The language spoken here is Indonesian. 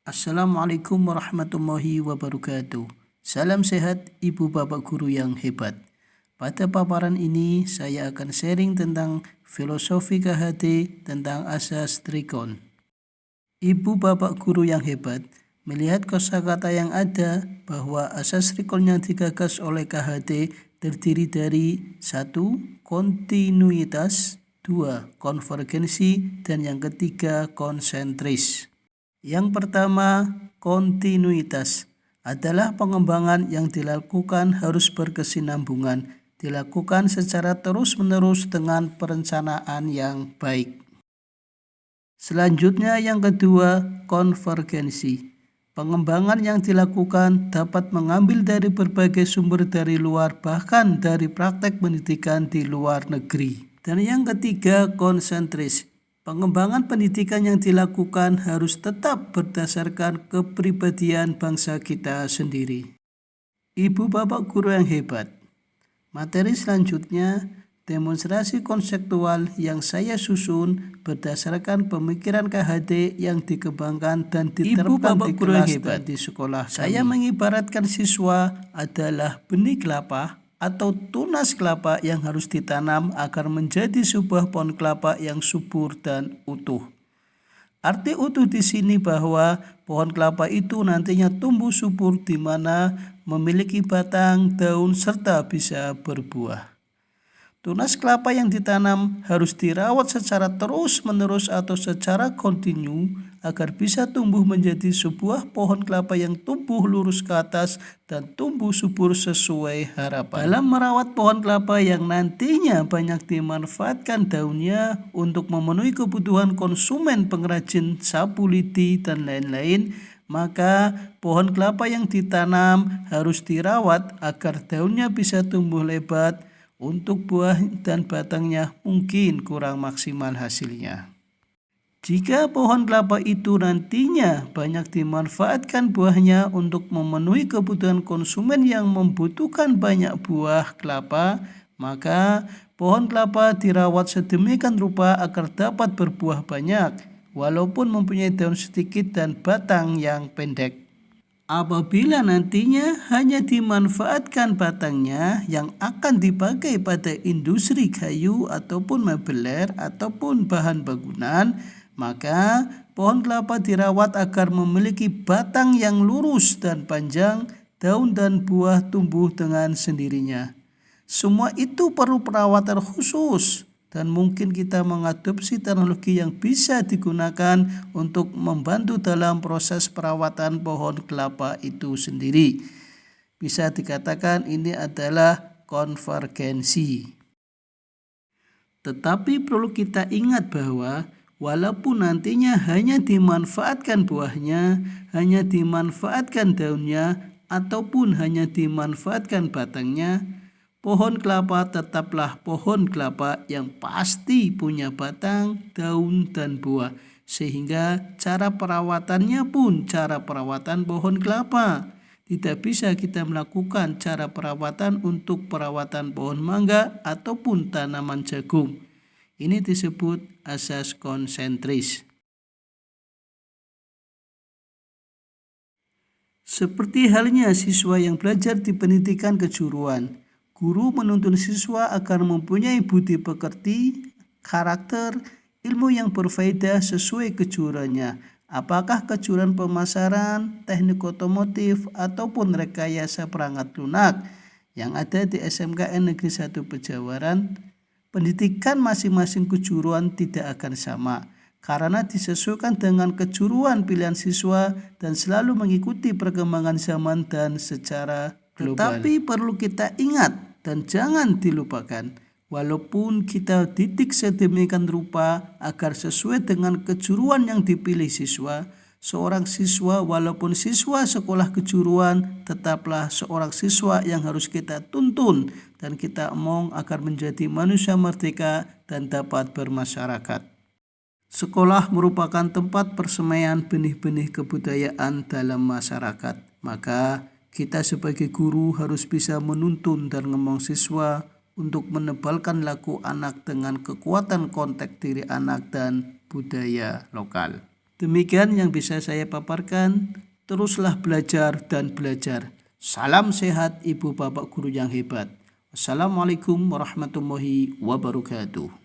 Assalamualaikum warahmatullahi wabarakatuh. Salam sehat Ibu Bapak Guru yang hebat. Pada paparan ini saya akan sharing tentang filosofi KHT tentang asas trikon. Ibu Bapak Guru yang hebat, melihat kosakata yang ada bahwa asas trikon yang digagas oleh KHT terdiri dari 1. Kontinuitas, 2. Konvergensi, dan yang ketiga konsentris. Yang pertama, kontinuitas adalah pengembangan yang dilakukan harus berkesinambungan, dilakukan secara terus-menerus dengan perencanaan yang baik. Selanjutnya yang kedua, konvergensi. Pengembangan yang dilakukan dapat mengambil dari berbagai sumber dari luar, bahkan dari praktek pendidikan di luar negeri. Dan yang ketiga, konsentris. Pengembangan pendidikan yang dilakukan harus tetap berdasarkan kepribadian bangsa kita sendiri. Ibu Bapak Guru yang hebat, materi selanjutnya demonstrasi konseptual yang saya susun berdasarkan pemikiran KHT yang dikembangkan dan diterapkan di kelas dan di sekolah. Saya mengibaratkan siswa adalah benih kelapa atau tunas kelapa yang harus ditanam agar menjadi sebuah pohon kelapa yang subur dan utuh. Arti utuh di sini bahwa pohon kelapa itu nantinya tumbuh subur di mana memiliki batang, daun, serta bisa berbuah. Tunas kelapa yang ditanam harus dirawat secara terus-menerus atau secara kontinu agar bisa tumbuh menjadi sebuah pohon kelapa yang tumbuh lurus ke atas dan tumbuh subur sesuai harapan. Dalam merawat pohon kelapa yang nantinya banyak dimanfaatkan daunnya untuk memenuhi kebutuhan konsumen pengrajin sapu lidi dan lain-lain, maka pohon kelapa yang ditanam harus dirawat agar daunnya bisa tumbuh lebat. Untuk buah dan batangnya mungkin kurang maksimal hasilnya. Jika pohon kelapa itu nantinya banyak dimanfaatkan buahnya untuk memenuhi kebutuhan konsumen yang membutuhkan banyak buah kelapa, maka pohon kelapa dirawat sedemikian rupa agar dapat berbuah banyak, walaupun mempunyai daun sedikit dan batang yang pendek. Apabila nantinya hanya dimanfaatkan batangnya yang akan dipakai pada industri kayu ataupun mebeler ataupun bahan bangunan, maka pohon kelapa dirawat agar memiliki batang yang lurus dan panjang, daun dan buah tumbuh dengan sendirinya. Semua itu perlu perawatan khusus. Dan mungkin kita mengadopsi teknologi yang bisa digunakan untuk membantu dalam proses perawatan pohon kelapa itu sendiri. Bisa dikatakan ini adalah konvergensi. Tetapi perlu kita ingat bahwa walaupun nantinya hanya dimanfaatkan buahnya, hanya dimanfaatkan daunnya, ataupun hanya dimanfaatkan batangnya, pohon kelapa tetaplah pohon kelapa yang pasti punya batang, daun, dan buah. Sehingga cara perawatannya pun cara perawatan pohon kelapa. Tidak bisa kita melakukan cara perawatan untuk perawatan pohon mangga ataupun tanaman jagung. Ini disebut asas konsentris. Seperti halnya siswa yang belajar di pendidikan kejuruan, guru menuntun siswa agar mempunyai budi pekerti, karakter, ilmu yang berfaedah sesuai kejuruannya. Apakah kejuruan pemasaran, teknik otomotif, ataupun rekayasa perangkat lunak yang ada di SMKN Negeri 1 Pejawaran, pendidikan masing-masing kejuruan tidak akan sama karena disesuaikan dengan kejuruan pilihan siswa dan selalu mengikuti perkembangan zaman dan secara global. Tetapi perlu kita ingat dan jangan dilupakan, walaupun kita didik sedemikian rupa agar sesuai dengan kejuruan yang dipilih siswa, seorang siswa walaupun siswa sekolah kejuruan tetaplah seorang siswa yang harus kita tuntun dan kita omong agar menjadi manusia merdeka dan dapat bermasyarakat. Sekolah merupakan tempat persemaian benih-benih kebudayaan dalam masyarakat. Maka kita sebagai guru harus bisa menuntun dan ngomong siswa untuk menebalkan laku anak dengan kekuatan konteks diri anak dan budaya lokal. Demikian yang bisa saya paparkan. Teruslah belajar dan belajar. Salam sehat Ibu Bapak Guru yang hebat. Wassalamualaikum warahmatullahi wabarakatuh.